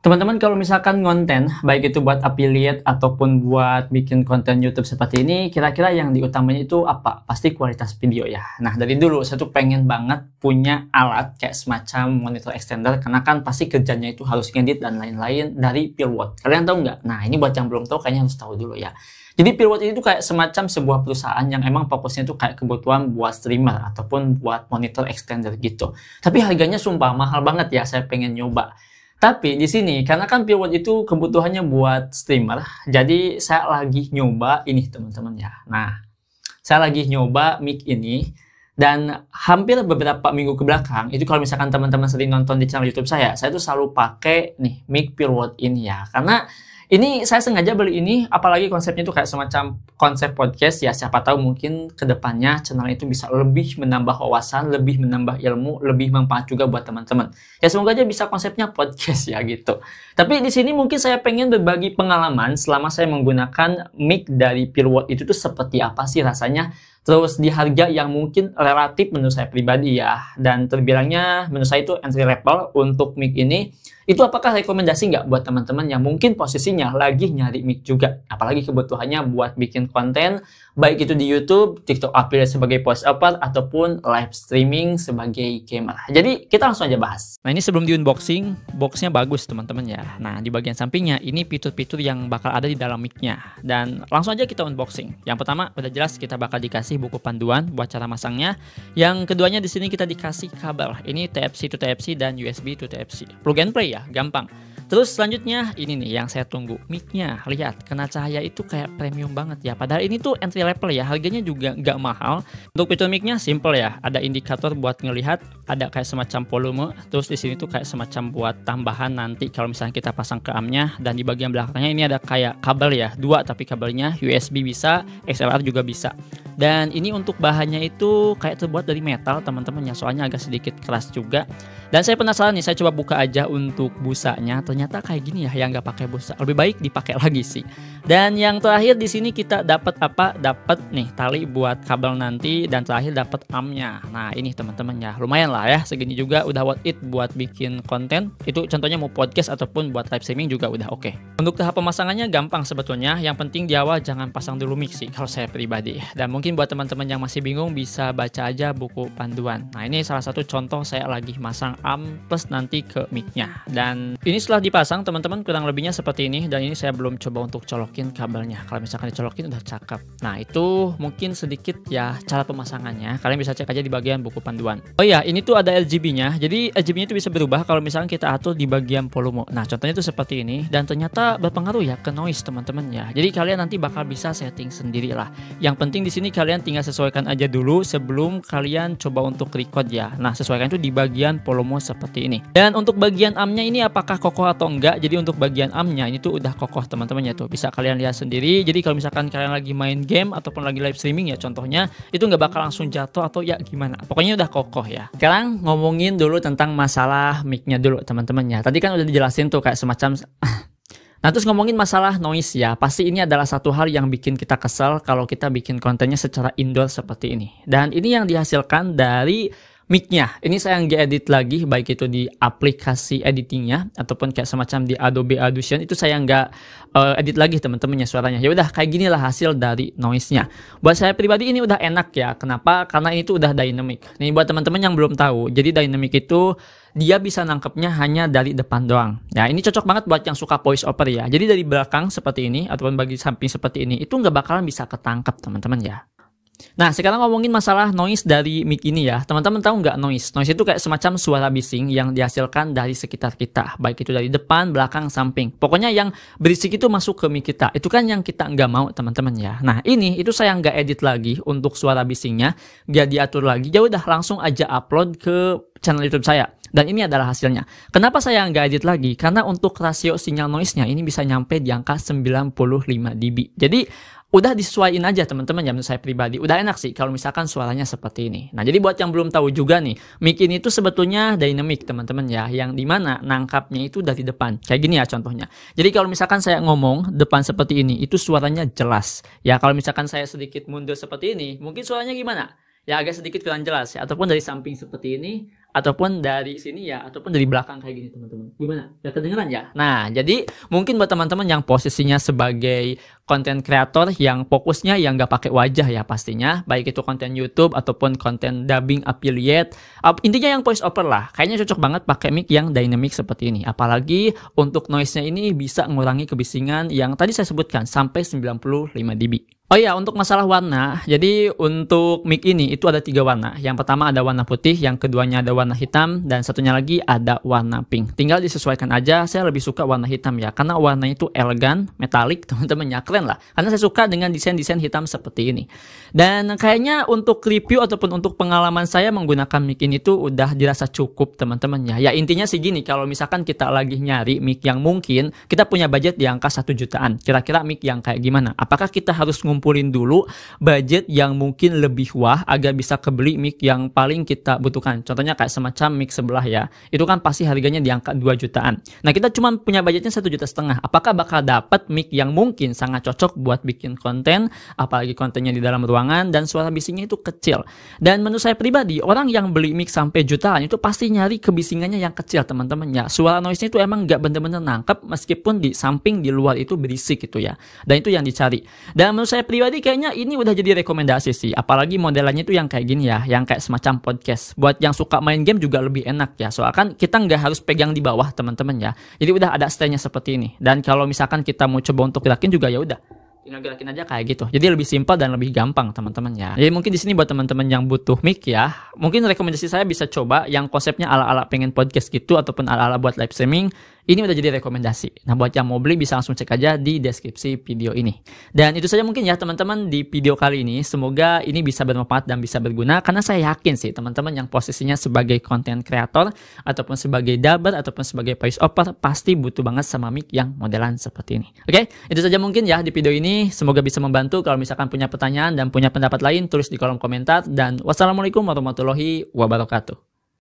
Teman-teman kalau misalkan konten, baik itu buat affiliate ataupun buat bikin konten YouTube seperti ini, kira-kira yang diutamanya itu apa? Pasti kualitas video ya. Nah, dari dulu saya tuh pengen banget punya alat kayak semacam monitor extender, karena kan pasti kerjanya itu harus ngedit dan lain-lain dari Peerword. Kalian tahu nggak? Nah, ini buat yang belum tahu kayaknya harus tahu dulu ya. Jadi Peerword ini tuh kayak semacam sebuah perusahaan yang emang fokusnya tuh kayak kebutuhan buat streamer ataupun buat monitor extender gitu. Tapi harganya sumpah mahal banget ya, saya pengen nyoba. Tapi di sini karena kan Peerword itu kebutuhannya buat streamer, jadi saya lagi nyoba ini teman-teman ya. Nah, saya lagi nyoba mic ini dan hampir beberapa minggu ke belakang itu kalau misalkan teman-teman sering nonton di channel YouTube saya tuh selalu pakai nih mic Peerword ini ya. Karena ini saya sengaja beli ini, apalagi konsepnya itu kayak semacam konsep podcast ya. Siapa tahu mungkin kedepannya channel itu bisa lebih menambah wawasan, lebih menambah ilmu, lebih manfaat juga buat teman-teman. Ya semoga aja bisa konsepnya podcast ya gitu. Tapi di sini mungkin saya pengen berbagi pengalaman selama saya menggunakan mic dari Peerword itu tuh seperti apa sih rasanya. Terus di harga yang mungkin relatif menurut saya pribadi ya. Dan terbilangnya menurut saya itu entry level untuk mic ini. Itu apakah rekomendasi nggak buat teman-teman yang mungkin posisinya lagi nyari mic juga? Apalagi kebutuhannya buat bikin konten, baik itu di YouTube, TikTok affiliate sebagai voice-over, ataupun live streaming sebagai gamer. Jadi kita langsung aja bahas. Nah ini sebelum di unboxing, boxnya bagus teman-teman ya. Nah di bagian sampingnya ini fitur-fitur yang bakal ada di dalam mic-nya. Dan langsung aja kita unboxing. Yang pertama udah jelas kita bakal dikasih buku panduan buat cara masangnya. Yang keduanya di sini kita dikasih kabel. Ini TFC to TFC dan USB to TFC. Plug and play ya, gampang. Terus selanjutnya ini nih yang saya tunggu, mic-nya. Lihat, kena cahaya itu kayak premium banget ya. Padahal ini tuh entry level ya, harganya juga nggak mahal. Untuk fitur mic-nya simple ya, ada indikator buat ngelihat, ada kayak semacam volume. Terus di sini tuh kayak semacam buat tambahan nanti kalau misalnya kita pasang ke amp-nya. Dan di bagian belakangnya ini ada kayak kabel ya, dua tapi kabelnya USB bisa, XLR juga bisa. Dan ini untuk bahannya itu kayak terbuat dari metal teman-teman ya, soalnya agak sedikit keras juga. Dan saya penasaran nih, saya coba buka aja untuk busanya. Ternyata kayak gini ya, yang nggak pakai busa. Lebih baik dipakai lagi sih. Dan yang terakhir di sini kita dapat apa? Dapat nih tali buat kabel nanti, dan terakhir dapat ampnya. Nah ini teman-teman ya, lumayan lah ya. Segini juga udah worth it buat bikin konten. Itu contohnya mau podcast ataupun buat live streaming juga udah oke. Untuk tahap pemasangannya gampang sebetulnya. Yang penting di awal jangan pasang dulu mic sih kalau saya pribadi. Dan mungkin buat teman-teman yang masih bingung bisa baca aja buku panduan. Nah ini salah satu contoh saya lagi masang amp plus nanti ke mic-nya. Dan ini setelah dipasang teman-teman kurang lebihnya seperti ini. Dan ini saya belum coba untuk colokin kabelnya. Kalau misalkan dicolokin udah cakep. Nah itu mungkin sedikit ya cara pemasangannya. Kalian bisa cek aja di bagian buku panduan. Oh iya, ini tuh ada RGB-nya. Jadi RGB-nya itu bisa berubah kalau misalkan kita atur di bagian volume. Nah contohnya itu seperti ini. Dan ternyata berpengaruh ya ke noise teman-teman ya. Jadi kalian nanti bakal bisa setting sendiri lah. Yang penting di sini kalian tinggal sesuaikan aja dulu sebelum kalian coba untuk record ya. Nah sesuaikan itu di bagian volume seperti ini. Dan untuk bagian ampnya ini apakah kokoh atau enggak? Jadi untuk bagian ampnya ini tuh udah kokoh teman-teman ya tuh. Bisa kalian lihat sendiri. Jadi kalau misalkan kalian lagi main game ataupun lagi live streaming ya contohnya, itu nggak bakal langsung jatuh atau ya gimana. Pokoknya udah kokoh ya. Sekarang ngomongin dulu tentang masalah mic-nya dulu teman-teman ya. Tadi kan udah dijelasin tuh kayak semacam nah terus ngomongin masalah noise ya, pasti ini adalah satu hal yang bikin kita kesel kalau kita bikin kontennya secara indoor seperti ini. Dan ini yang dihasilkan dari mic-nya. Ini saya nggak edit lagi, baik itu di aplikasi editingnya ataupun kayak semacam di Adobe Audition, itu saya nggak edit lagi teman-teman ya suaranya. Ya udah kayak gini lah hasil dari noise-nya. Buat saya pribadi ini udah enak ya. Kenapa? Karena ini tuh udah dynamic. Nih buat teman-teman yang belum tahu, jadi dynamic itu dia bisa nangkepnya hanya dari depan doang. Ya ini cocok banget buat yang suka voice over ya. Jadi dari belakang seperti ini ataupun bagi samping seperti ini itu nggak bakalan bisa ketangkep teman-teman ya. Nah sekarang ngomongin masalah noise dari mic ini ya. Teman-teman tahu nggak noise? Noise itu kayak semacam suara bising yang dihasilkan dari sekitar kita. Baik itu dari depan, belakang, samping. Pokoknya yang berisik itu masuk ke mic kita. Itu kan yang kita nggak mau teman-teman ya. Nah ini itu saya nggak edit lagi untuk suara bisingnya. Nggak diatur lagi. Ya udah langsung aja upload ke channel YouTube saya. Dan ini adalah hasilnya. Kenapa saya nggak edit lagi? Karena untuk rasio sinyal noise-nya ini bisa nyampe di angka 95 dB. Jadi udah disesuaiin aja teman-teman ya menurut saya pribadi. Udah enak sih kalau misalkan suaranya seperti ini. Nah jadi buat yang belum tahu juga nih, mic ini itu sebetulnya dynamic teman-teman ya. Yang dimana nangkapnya itu dari depan. Kayak gini ya contohnya. Jadi kalau misalkan saya ngomong depan seperti ini, itu suaranya jelas. Ya kalau misalkan saya sedikit mundur seperti ini, mungkin suaranya gimana? Ya agak sedikit kurang jelas ya. Ataupun dari samping seperti ini, ataupun dari sini ya, ataupun dari belakang kayak gini teman-teman. Gimana? Udah kedengeran ya? Nah, jadi mungkin buat teman-teman yang posisinya sebagai konten kreator yang fokusnya yang nggak pakai wajah ya pastinya, baik itu konten YouTube ataupun konten dubbing affiliate, intinya yang voice over lah. Kayaknya cocok banget pakai mic yang dynamic seperti ini. Apalagi untuk noise-nya ini bisa mengurangi kebisingan yang tadi saya sebutkan sampai 95 dB. Oh iya, untuk masalah warna, jadi untuk mic ini itu ada 3 warna. Yang pertama ada warna putih, yang keduanya ada warna hitam, dan satunya lagi ada warna pink. Tinggal disesuaikan aja, saya lebih suka warna hitam ya, karena warnanya itu elegan, metalik, teman-teman ya, keren lah. Karena saya suka dengan desain-desain hitam seperti ini. Dan kayaknya untuk review ataupun untuk pengalaman saya menggunakan mic ini tuh udah dirasa cukup teman-teman ya. Ya intinya sih gini, kalau misalkan kita lagi nyari mic yang mungkin, kita punya budget di angka 1 jutaan. Kira-kira mic yang kayak gimana? Apakah kita harus ngumpulin dulu budget yang mungkin lebih wah agar bisa kebeli mic yang paling kita butuhkan. Contohnya kayak semacam mic sebelah ya. Itu kan pasti harganya di angka 2 jutaan. Nah, kita cuma punya budgetnya 1,5 juta. Apakah bakal dapat mic yang mungkin sangat cocok buat bikin konten, apalagi kontennya di dalam ruangan dan suara bisingnya itu kecil. Dan menurut saya pribadi, orang yang beli mic sampai jutaan itu pasti nyari kebisingannya yang kecil, teman-teman ya. Suara noise-nya itu emang nggak bener-bener nangkep meskipun di samping di luar itu berisik gitu ya. Dan itu yang dicari. Dan menurut saya pribadi kayaknya ini udah jadi rekomendasi sih, apalagi modelannya itu yang kayak gini ya, yang kayak semacam podcast. Buat yang suka main game juga lebih enak ya, soalnya kan kita nggak harus pegang di bawah teman-teman ya. Jadi udah ada stand-nya seperti ini. Dan kalau misalkan kita mau coba untuk gerakin juga ya udah, tinggal gerakin aja kayak gitu. Jadi lebih simpel dan lebih gampang teman-teman ya. Jadi mungkin di sini buat teman-teman yang butuh mic ya, mungkin rekomendasi saya bisa coba yang konsepnya ala-ala pengen podcast gitu ataupun ala-ala buat live streaming. Ini udah jadi rekomendasi. Nah, buat yang mau beli bisa langsung cek aja di deskripsi video ini. Dan itu saja mungkin ya teman-teman di video kali ini. Semoga ini bisa bermanfaat dan bisa berguna, karena saya yakin sih teman-teman yang posisinya sebagai content creator ataupun sebagai dubber ataupun sebagai voice over pasti butuh banget sama mic yang modelan seperti ini. Oke, itu saja mungkin ya di video ini. Semoga bisa membantu. Kalau misalkan punya pertanyaan dan punya pendapat lain, tulis di kolom komentar. Dan wassalamualaikum warahmatullahi wabarakatuh.